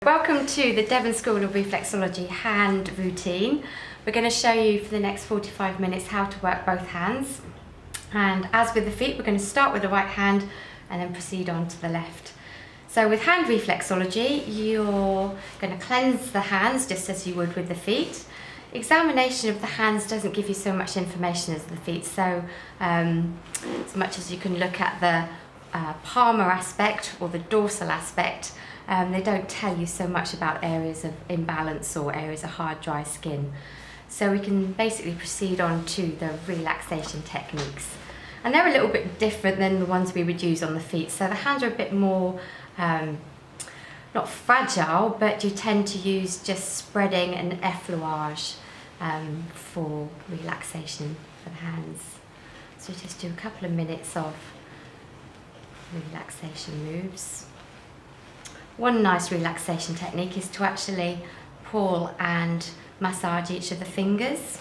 Welcome to the Devon School of Reflexology hand routine. We're going to show you for the next 45 minutes how to work both hands. And as with the feet, we're going to start with the right hand and then proceed on to the left. So with hand reflexology, you're going to cleanse the hands just as you would with the feet. Examination of the hands doesn't give you so much information as the feet, so as much as you can look at the palmar aspect or the dorsal aspect, they don't tell you so much about areas of imbalance or areas of hard, dry skin. So we can basically proceed on to the relaxation techniques. And they're a little bit different than the ones we would use on the feet. So the hands are a bit more, not fragile, but you tend to use just spreading and effleurage for relaxation for the hands. So just do a couple of minutes of relaxation moves. One nice relaxation technique is to actually pull and massage each of the fingers.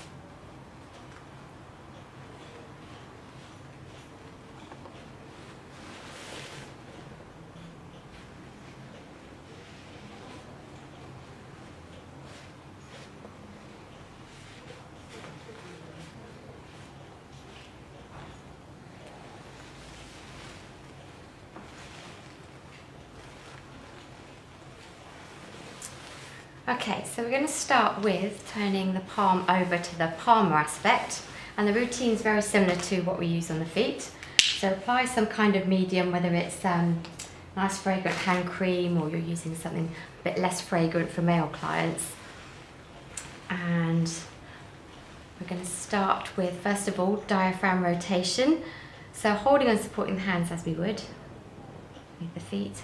Okay, so we're going to start with turning the palm over to the palmar aspect, and the routine is very similar to what we use on the feet. So apply some kind of medium, whether it's nice fragrant hand cream or you're using something a bit less fragrant for male clients. And we're going to start with, first of all, diaphragm rotation. So holding and supporting the hands as we would with the feet.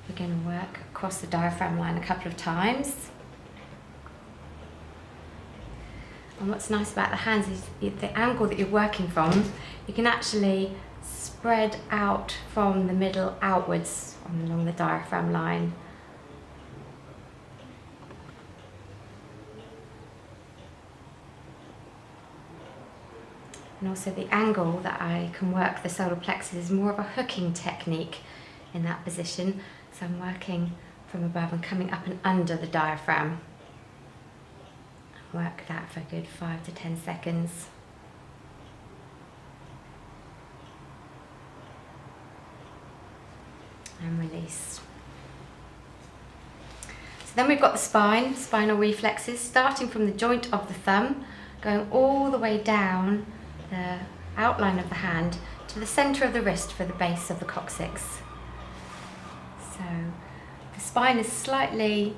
We're going to work across the diaphragm line a couple of times. And what's nice about the hands is the angle that you're working from, you can actually spread out from the middle outwards along the diaphragm line. And also the angle that I can work the solar plexus is more of a hooking technique in that position. So I'm working from above and coming up and under the diaphragm. Work that for a good 5 to 10 seconds. And release. So then we've got the spine, spinal reflexes, starting from the joint of the thumb, going all the way down the outline of the hand to the centre of the wrist for the base of the coccyx. So the spine is slightly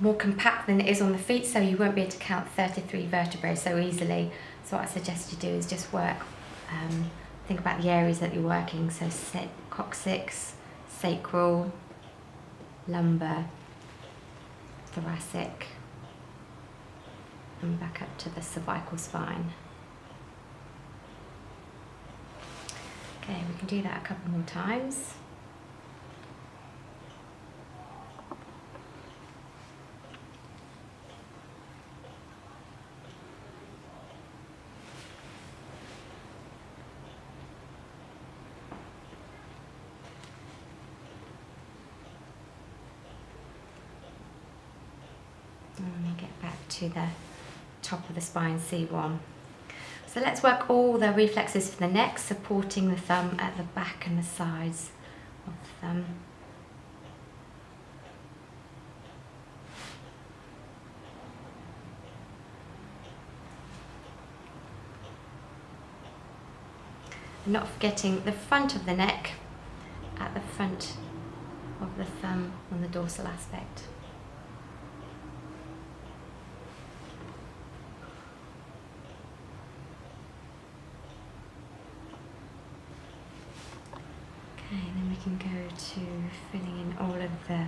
more compact than it is on the feet, so you won't be able to count 33 vertebrae so easily. So what I suggest you do is just work, think about the areas that you're working, so coccyx, sacral, lumbar, thoracic, and back up to the cervical spine. Okay, we can do that a couple more times. And we get back to the top of the spine, C1. So let's work all the reflexes for the neck, supporting the thumb at the back and the sides of the thumb. And not forgetting the front of the neck at the front of the thumb on the dorsal aspect. Okay, then we can go to filling in all of the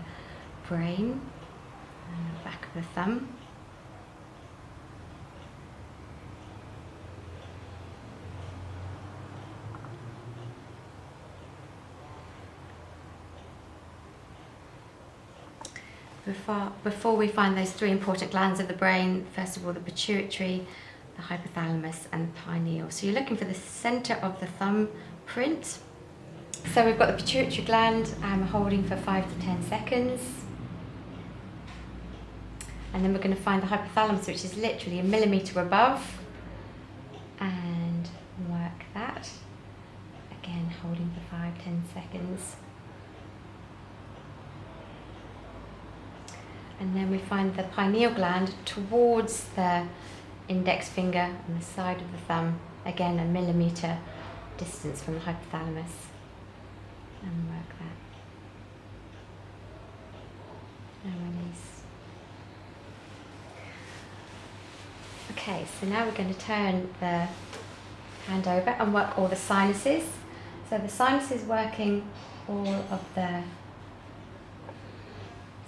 brain and the back of the thumb. Before we find those three important glands of the brain, first of all the pituitary, the hypothalamus and the pineal. So you're looking for the centre of the thumb print So we've got the pituitary gland and we're holding for 5 to 10 seconds. And then we're going to find the hypothalamus, which is literally a millimetre above, and work that. Again, holding for 5-10 seconds. And then we find the pineal gland towards the index finger on the side of the thumb. Again, a millimetre distance from the hypothalamus. And work that. And release. Okay, so now we're going to turn the hand over and work all the sinuses. So the sinuses working all of the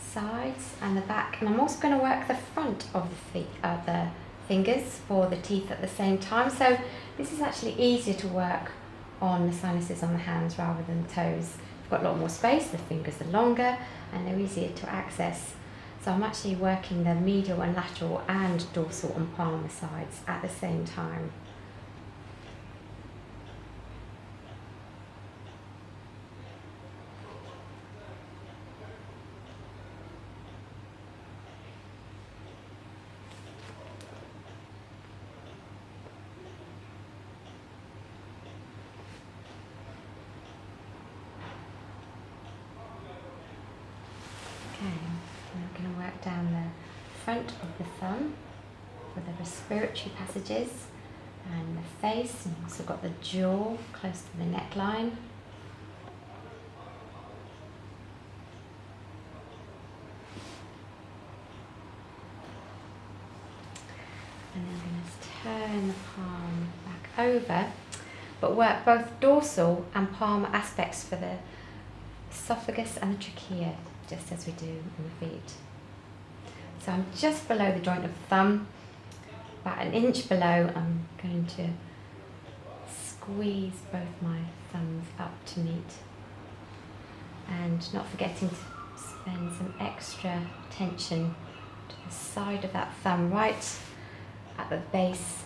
sides and the back, and I'm also going to work the front of the fingers for the teeth at the same time. So this is actually easier to work on the sinuses on the hands rather than the toes. You've got a lot more space, the fingers are longer and they're easier to access. So I'm actually working the medial and lateral and dorsal and palmar sides at the same time. I'm going to work down the front of the thumb for the respiratory passages and the face, and also got the jaw close to the neckline. And then I'm going to turn the palm back over, but work both dorsal and palmar aspects for the esophagus and the trachea, just as we do in the feet. So I'm just below the joint of the thumb, about an inch below. I'm going to squeeze both my thumbs up to meet, and not forgetting to spend some extra tension to the side of that thumb, right at the base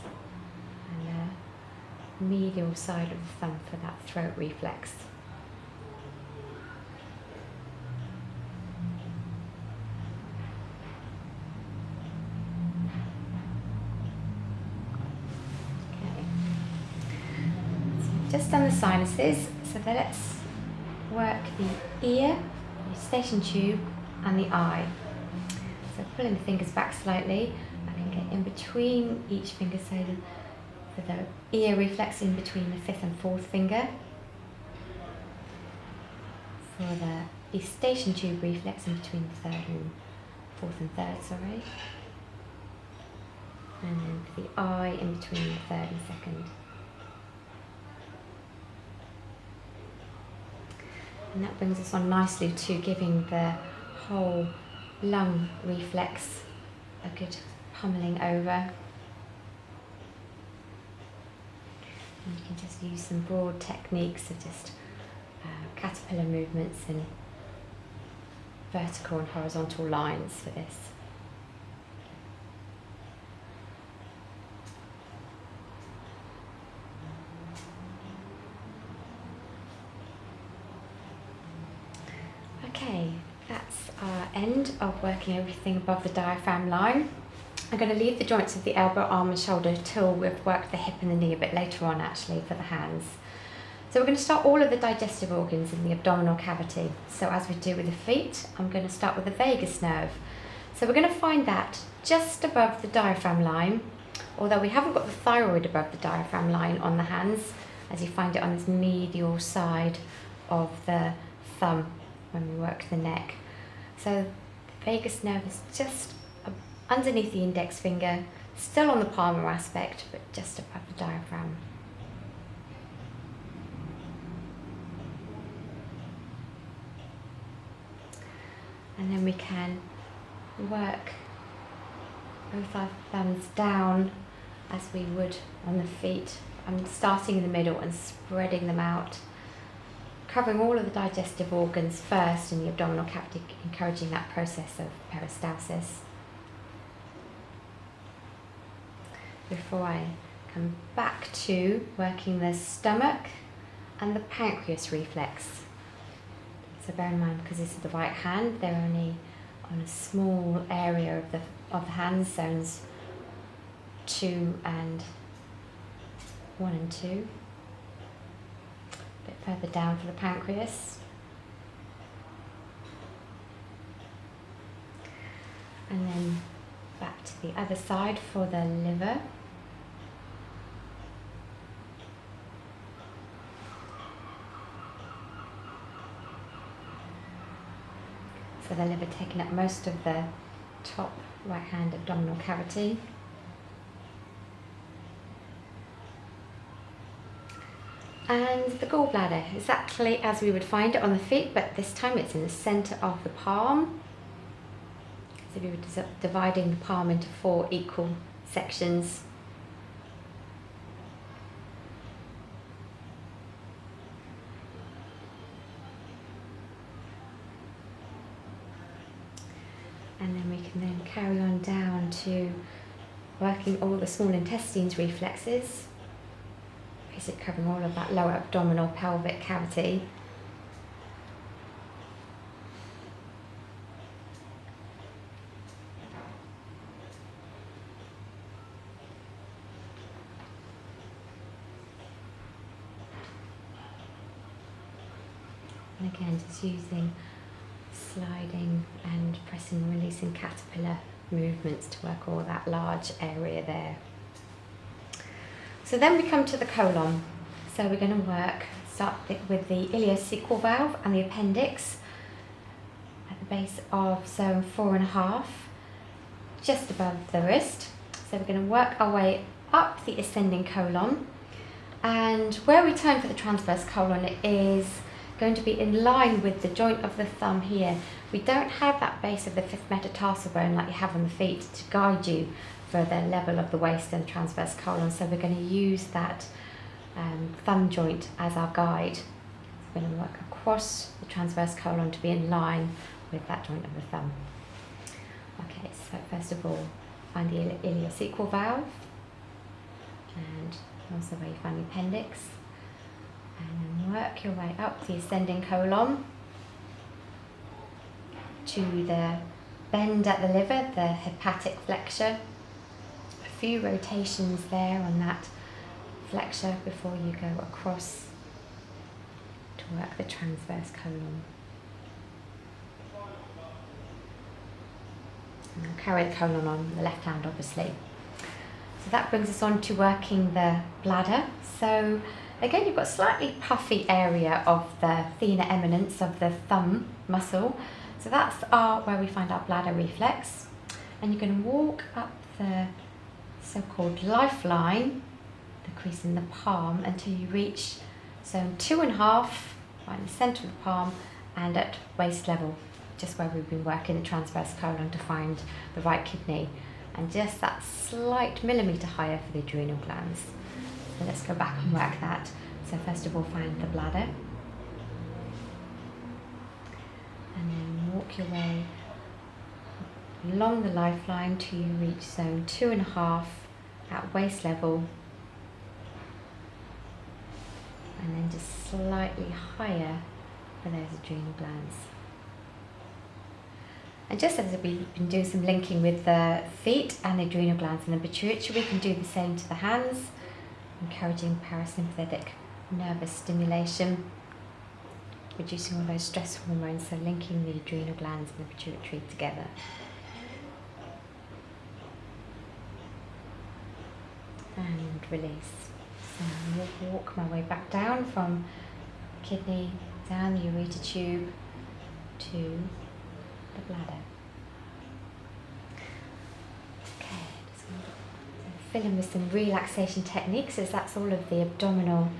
and the medial side of the thumb for that throat reflex. Just done the sinuses, so then let's work the ear, the eustachian tube and the eye. So pulling the fingers back slightly, I can get in between each finger, so for the ear reflex in between the 5th and 4th finger. For the eustachian tube reflex in between the 3rd and 4th and 3rd, sorry. And then for the eye in between the 3rd and 2nd. And that brings us on nicely to giving the whole lung reflex a good pummeling over. And you can just use some broad techniques of just caterpillar movements and vertical and horizontal lines for this. Okay, that's our end of working everything above the diaphragm line. I'm going to leave the joints of the elbow, arm and shoulder till we've worked the hip and the knee a bit later on actually for the hands. So we're going to start all of the digestive organs in the abdominal cavity. So as we do with the feet, I'm going to start with the vagus nerve. So we're going to find that just above the diaphragm line, although we haven't got the thyroid above the diaphragm line on the hands, as you find it on this medial side of the thumb when we work the neck. So the vagus nerve is just underneath the index finger, still on the palmar aspect, but just above the diaphragm. And then we can work both our thumbs down as we would on the feet. I'm starting in the middle and spreading them out, covering all of the digestive organs first in the abdominal cavity, encouraging that process of peristalsis. Before I come back to working the stomach, and the pancreas reflex. So bear in mind, because this is the right hand, they're only on a small area of the hand, zones 1 and 2. A bit further down for the pancreas. And then back to the other side for the liver. So the liver taking up most of the top right hand abdominal cavity. And the gallbladder, exactly as we would find it on the feet, but this time it's in the centre of the palm. So we were dividing the palm into 4 equal sections. And then we can then carry on down to working all the small intestines reflexes, basically covering all of that lower abdominal pelvic cavity. And again, just using sliding and pressing and releasing caterpillar movements to work all that large area there. So then we come to the colon. So we're going to start with the ileocecal valve and the appendix at the base of zone 4.5, just above the wrist. So we're going to work our way up the ascending colon, and where we turn for the transverse colon is going to be in line with the joint of the thumb here. We don't have that base of the 5th metatarsal bone like you have on the feet to guide you for the level of the waist and transverse colon, so we're going to use that thumb joint as our guide. So we're going to work across the transverse colon to be in line with that joint of the thumb. Okay, so first of all, find the ileocecal valve, and also where you find the appendix. And then work your way up the ascending colon to the bend at the liver, the hepatic flexure. A few rotations there on that flexure before you go across to work the transverse colon. And I'll carry the colon on the left hand, obviously. So that brings us on to working the bladder. So again, you've got a slightly puffy area of the thenar eminence of the thumb muscle. So that's where we find our bladder reflex. And you're going to walk up the so-called lifeline, the crease in the palm, until you reach zone 2.5, right in the centre of the palm, and at waist level, just where we've been working the transverse colon to find the right kidney. And just that slight millimetre higher for the adrenal glands. So let's go back and work that. So first of all, find the bladder. And then walk your way along the lifeline till you reach zone 2.5 at waist level. And then just slightly higher for those adrenal glands. And just as we've been doing some linking with the feet and the adrenal glands and the pituitary, we can do the same to the hands, encouraging parasympathetic nervous stimulation, reducing all those stress hormones, so linking the adrenal glands and the pituitary together. And release. So I'll walk my way back down from kidney, down the ureter tube to the bladder. Okay, just fill in with some relaxation techniques, as that's all of the abdominal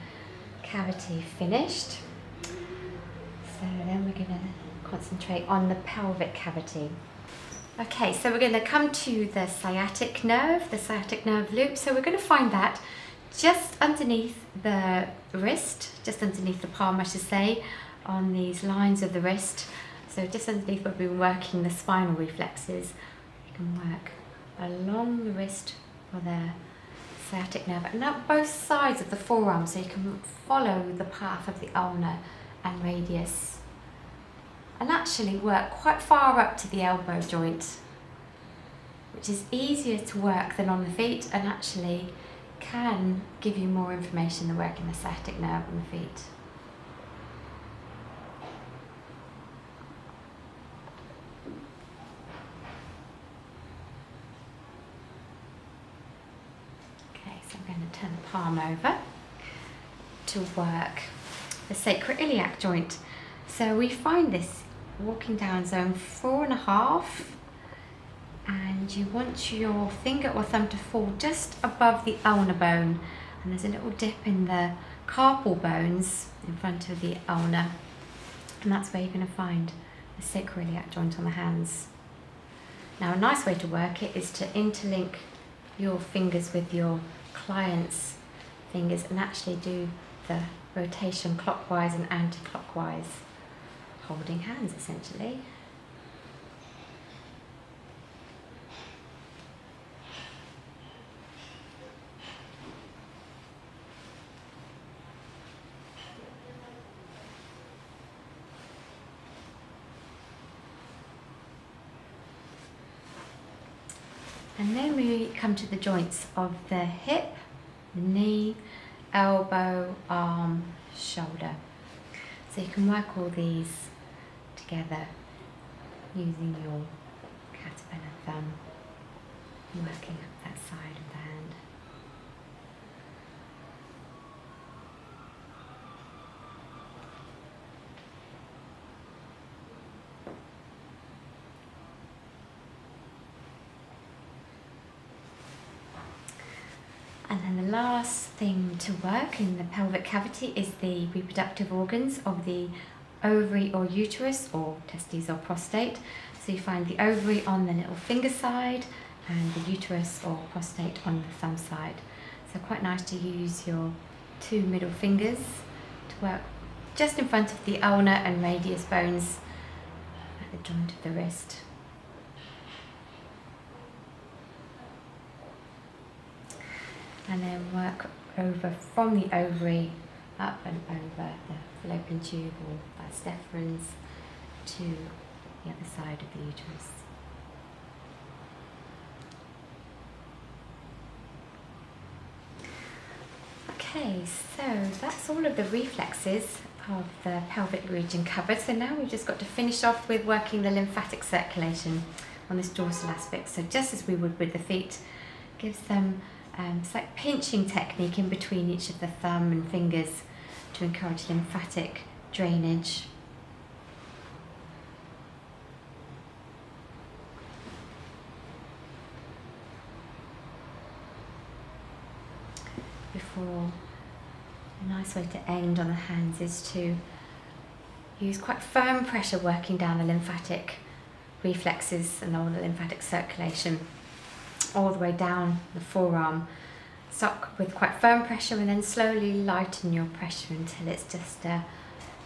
cavity finished. So then we're going to concentrate on the pelvic cavity. Okay, so we're going to come to the sciatic nerve loop. So we're going to find that just underneath the wrist, just underneath the palm I should say, on these lines of the wrist. So just underneath where we've been working the spinal reflexes, you can work along the wrist for the sciatic nerve, and up both sides of the forearm, so you can follow the path of the ulnar and radius, and actually work quite far up to the elbow joint, which is easier to work than on the feet, and actually can give you more information than working the sciatic nerve on the feet. So I'm going to turn the palm over to work the sacroiliac joint. So we find this walking down zone 4.5, and you want your finger or thumb to fall just above the ulnar bone, and there's a little dip in the carpal bones in front of the ulnar, and that's where you're going to find the sacroiliac joint on the hands. Now, a nice way to work it is to interlink your fingers with your client's fingers and actually do the rotation clockwise and anti-clockwise, holding hands essentially. And then we come to the joints of the hip, the knee, elbow, arm, shoulder. So you can work all these together using your caterpillar thumb, working up that side of the hand. And then the last thing to work in the pelvic cavity is the reproductive organs of the ovary or uterus, or testes or prostate. So you find the ovary on the little finger side and the uterus or prostate on the thumb side. So quite nice to use your two middle fingers to work just in front of the ulnar and radius bones at the joint of the wrist. And then work over from the ovary up and over the fallopian tube or vas deferens to the other side of the uterus. Okay, so that's all of the reflexes of the pelvic region covered. So now we've just got to finish off with working the lymphatic circulation on this dorsal aspect. So just as we would with the feet, gives them it's like pinching technique in between each of the thumb and fingers to encourage lymphatic drainage. Before, a nice way to end on the hands is to use quite firm pressure working down the lymphatic reflexes and all the lymphatic circulation all the way down the forearm. Suck with quite firm pressure and then slowly lighten your pressure until it's just a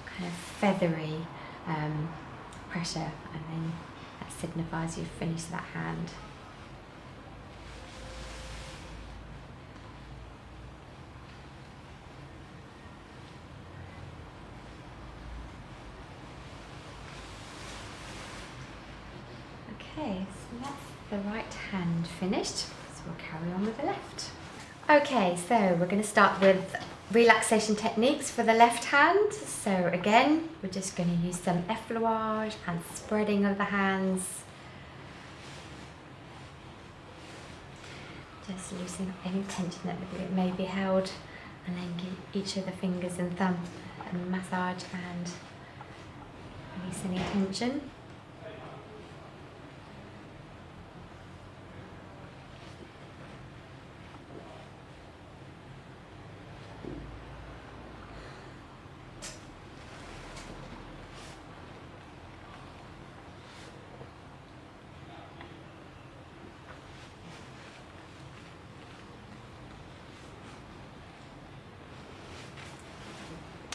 kind of feathery pressure, and then that signifies you've finished that hand. Okay, so that's the right hand finished, so we'll carry on with the left. Okay, so we're going to start with relaxation techniques for the left hand. So again, we're just going to use some effleurage and spreading of the hands. Just loosening up any tension that may be held, and then give each of the fingers and thumb a massage and release any tension.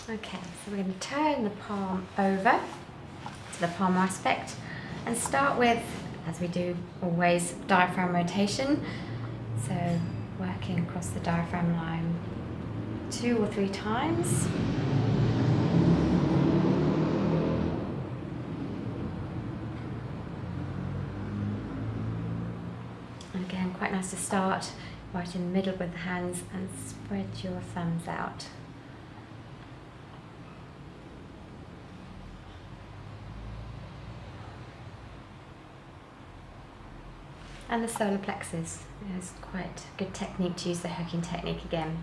Okay, so we're going to turn the palm over to the palm aspect and start with, as we do always, diaphragm rotation. So working across the diaphragm line 2 or 3 times. And again, quite nice to start right in the middle with the hands and spread your thumbs out. And the solar plexus is quite a good technique to use, the hooking technique again.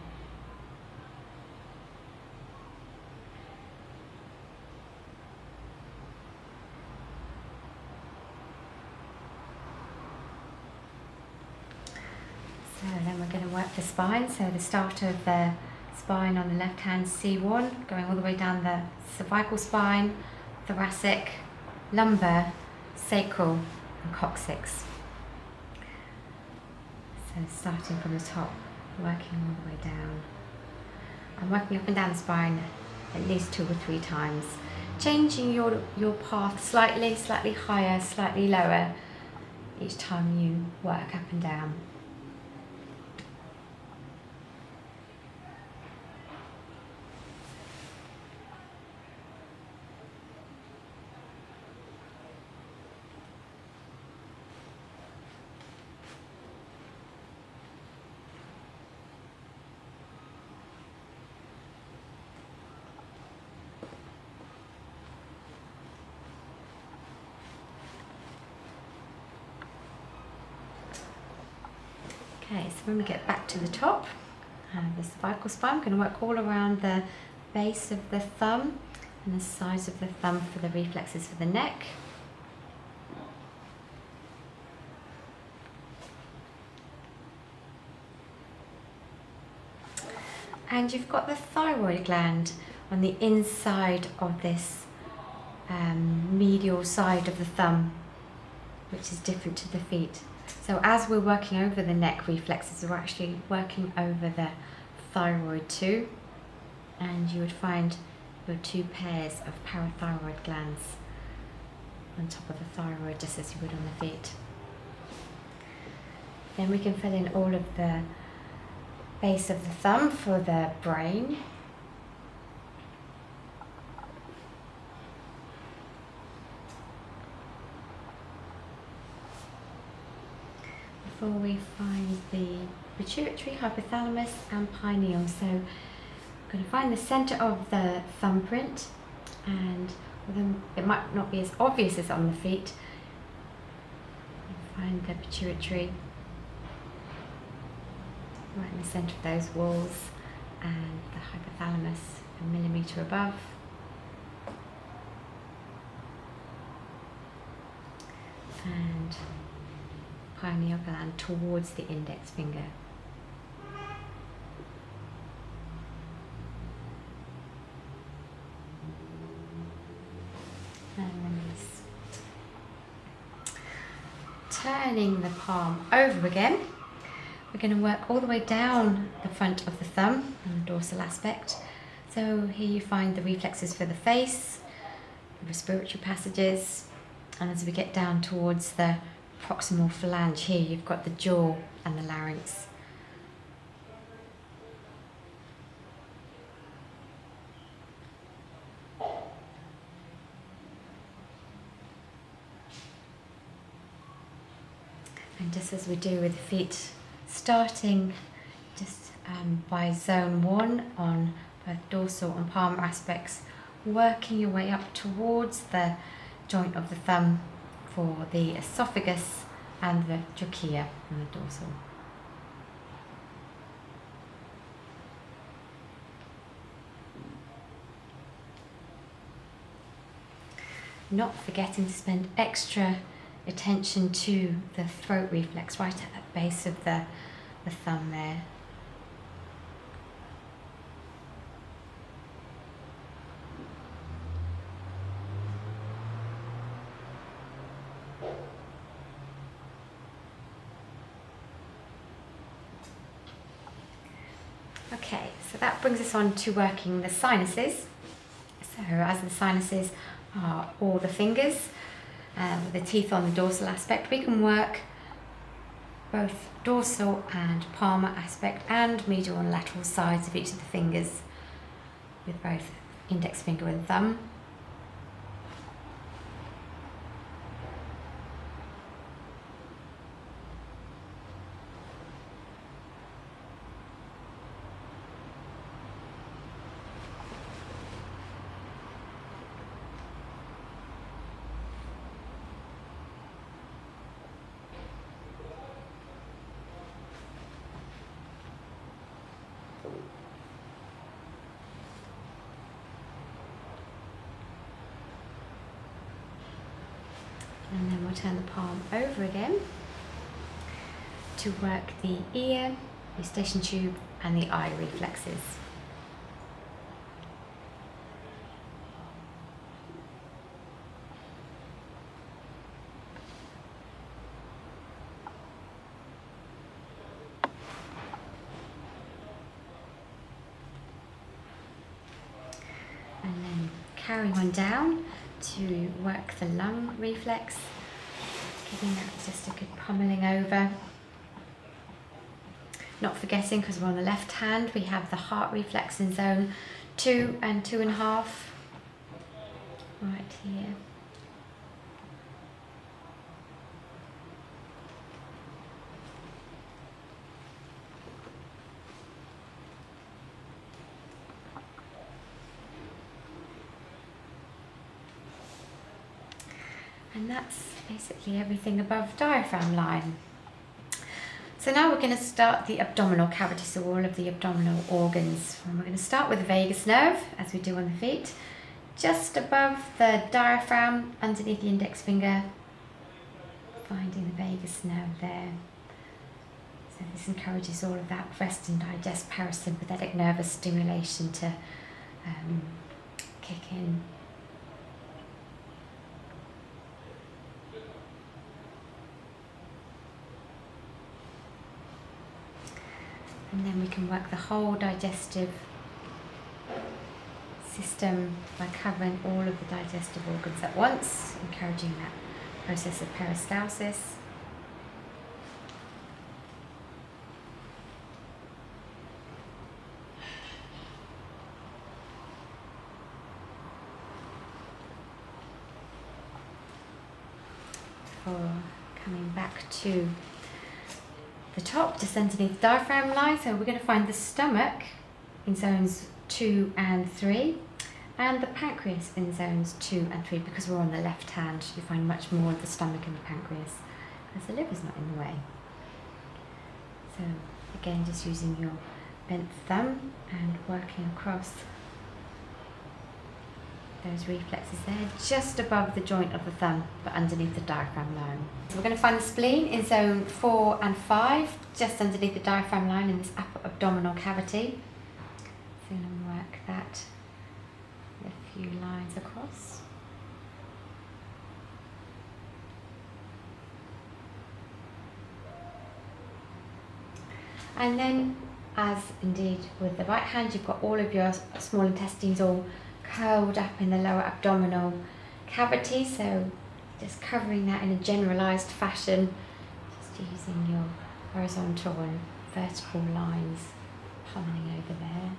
So then we're going to work the spine. So the start of the spine on the left hand, C1, going all the way down the cervical spine, thoracic, lumbar, sacral and coccyx. So starting from the top, working all the way down. I'm working up and down the spine at least 2 or 3 times, changing your path slightly higher, slightly lower each time you work up and down. Okay, so when we get back to the top, the cervical spine, we're going to work all around the base of the thumb and the sides of the thumb for the reflexes for the neck. And you've got the thyroid gland on the inside of this medial side of the thumb, which is different to the feet. So as we're working over the neck reflexes, we're actually working over the thyroid too. And you would find your 2 pairs of parathyroid glands on top of the thyroid, just as you would on the feet. Then we can fill in all of the base of the thumb for the brain. Before we find the pituitary, hypothalamus and pineal. So we're going to find the center of the thumbprint, and although it might not be as obvious as on the feet, find the pituitary right in the center of those walls, and the hypothalamus a millimeter above. And pineal gland towards the index finger. And release. Turning the palm over again, we're going to work all the way down the front of the thumb and the dorsal aspect. So here you find the reflexes for the face, the respiratory passages, and as we get down towards the proximal phalange here, you've got the jaw and the larynx. And just as we do with the feet, starting just by zone 1 on both dorsal and palmar aspects, working your way up towards the joint of the thumb for the esophagus and the trachea and the dorsal. Not forgetting to spend extra attention to the throat reflex right at the base of the thumb there. Okay, so that brings us on to working the sinuses. So as the sinuses are all the fingers, with the teeth on the dorsal aspect, we can work both dorsal and palmar aspect and medial and lateral sides of each of the fingers with both index finger and thumb. And then we'll turn the palm over again to work the ear, eustachian tube and the eye reflexes. And then carry on down to work the lung reflex, giving that just a good pummeling over. Not forgetting, because we're on the left hand, we have the heart reflex in zone 2 and 2.5 right here. And that's basically everything above diaphragm line. So now we're going to start the abdominal cavity, so all of the abdominal organs. And we're going to start with the vagus nerve, as we do on the feet, just above the diaphragm, underneath the index finger, finding the vagus nerve there. So this encourages all of that rest and digest parasympathetic nervous stimulation to kick in. And then we can work the whole digestive system by covering all of the digestive organs at once, encouraging that process of peristalsis. Before coming back to the top, just underneath the diaphragm line. So we're going to find the stomach in zones 2 and 3 and the pancreas in zones 2 and 3, because we're on the left hand. You find much more of the stomach and the pancreas because the liver's not in the way. So again, just using your bent thumb and working across those reflexes there, just above the joint of the thumb, but underneath the diaphragm line. So we're going to find the spleen in zone 4 and 5, just underneath the diaphragm line in this upper abdominal cavity. So I'm going to work that with a few lines across. And then, as indeed with the right hand, you've got all of your small intestines all curled up in the lower abdominal cavity, so just covering that in a generalized fashion, just using your horizontal and vertical lines pummeling over there.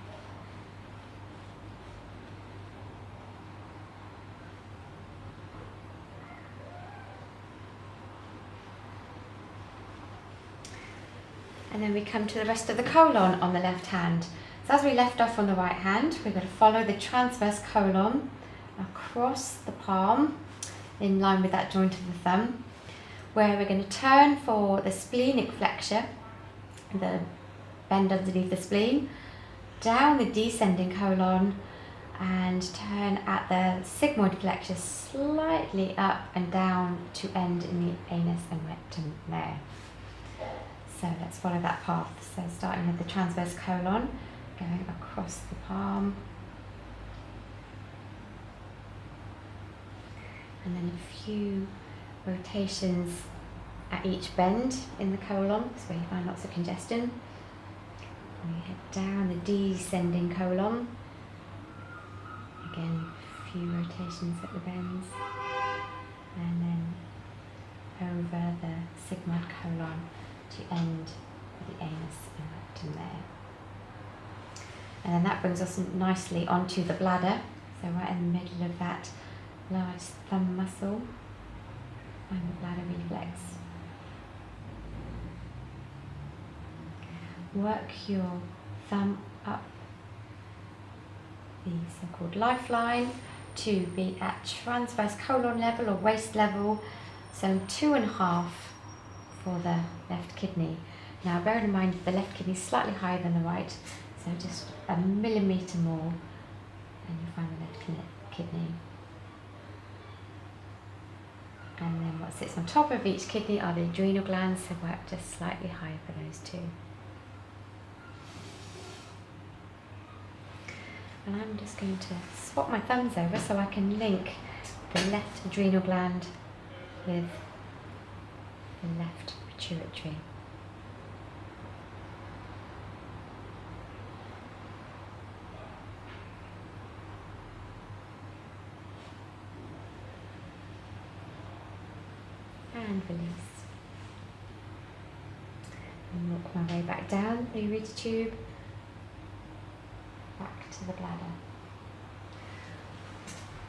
And then we come to the rest of the colon on the left hand. So as we left off on the right hand, we're going to follow the transverse colon across the palm in line with that joint of the thumb, where we're going to turn for the splenic flexure, the bend underneath the spleen, down the descending colon and turn at the sigmoid flexure slightly up and down to end in the anus and rectum there. So let's follow that path. So starting with the transverse colon, going across the palm, and then a few rotations at each bend in the colon, so you find lots of congestion. And you head down the descending colon, again a few rotations at the bends, and then over the sigmoid colon to end with the anus and rectum there. And then that brings us nicely onto the bladder, so right in the middle of that large thumb muscle and the bladder reflex. Work your thumb up the so-called lifeline to be at transverse colon level or waist level, so 2.5 for the left kidney. Now bear in mind the left kidney is slightly higher than the right, so just a millimetre more and you'll find the left kidney. And then what sits on top of each kidney are the adrenal glands, so work just slightly higher for those two. And I'm just going to swap my thumbs over so I can link the left adrenal gland with the left pituitary. And release. And walk my way back down the ureter tube, back to the bladder.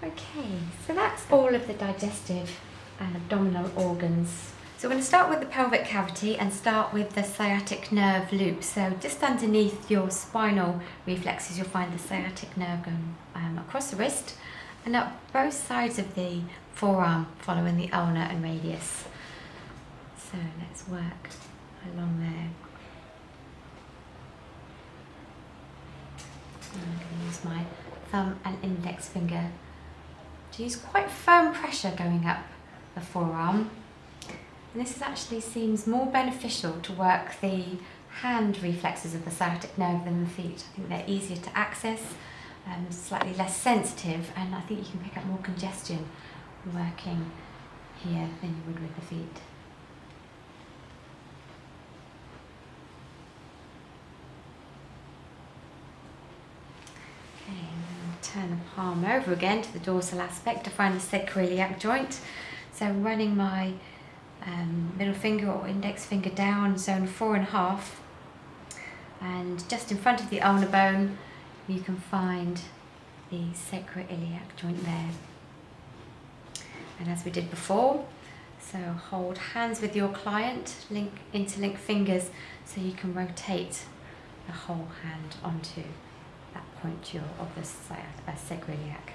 Okay, so that's all of the digestive and abdominal organs. So we're going to start with the pelvic cavity and start with the sciatic nerve loop. So just underneath your spinal reflexes you'll find the sciatic nerve going across the wrist and up both sides of the forearm following the ulna and radius. So let's work along there. And I'm going to use my thumb and index finger to use quite firm pressure going up the forearm. And this actually seems more beneficial to work the hand reflexes of the sciatic nerve than the feet. I think they're easier to access, slightly less sensitive, and I think you can pick up more congestion working here than you would with the feet. Okay, and then turn the palm over again to the dorsal aspect to find the sacroiliac joint. So running my middle finger or index finger down, zone 4.5, and just in front of the ulnar bone you can find the sacroiliac joint there. And as we did before, so hold hands with your client, interlink fingers so you can rotate the whole hand onto that point of the sacroiliac.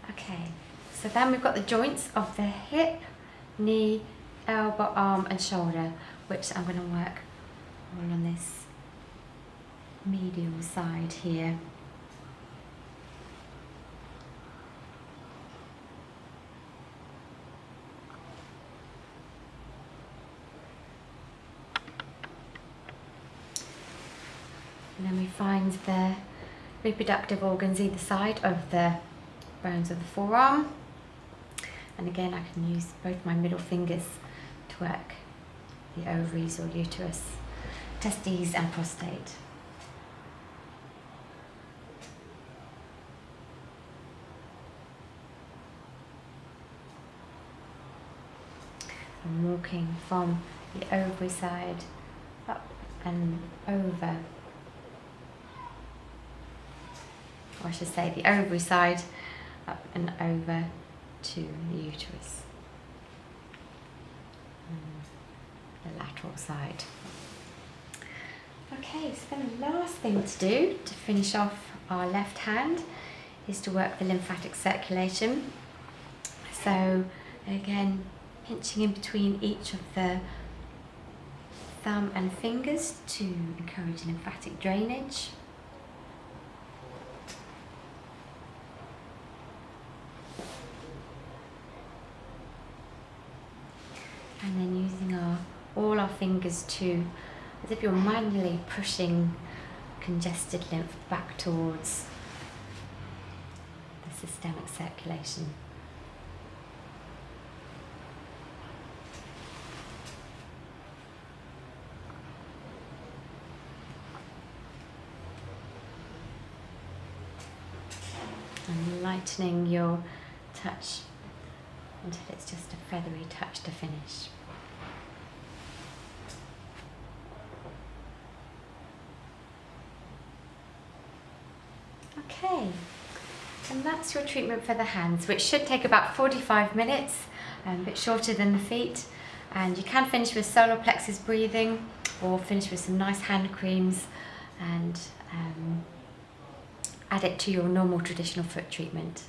Okay, so then we've got the joints of the hip, knee, elbow, arm and shoulder, which I'm going to work all on this medial side here. And then we find the reproductive organs either side of the bones of the forearm, and again I can use both my middle fingers to work the ovaries or uterus, testes and prostate. I'm walking from the ovary side up and over, or I should say the ovary side up and over to the uterus, and the lateral side. Okay, so then the last thing to do to finish off our left hand is to work the lymphatic circulation. So again, pinching in between each of the thumb and fingers to encourage lymphatic drainage. And then using all our fingers to, as if you're manually pushing congested lymph back towards the systemic circulation. And lightening your touch until it's just a feathery touch to finish. Okay, and that's your treatment for the hands, which should take about 45 minutes, a bit shorter than the feet. And you can finish with solar plexus breathing or finish with some nice hand creams and add it to your normal traditional foot treatment.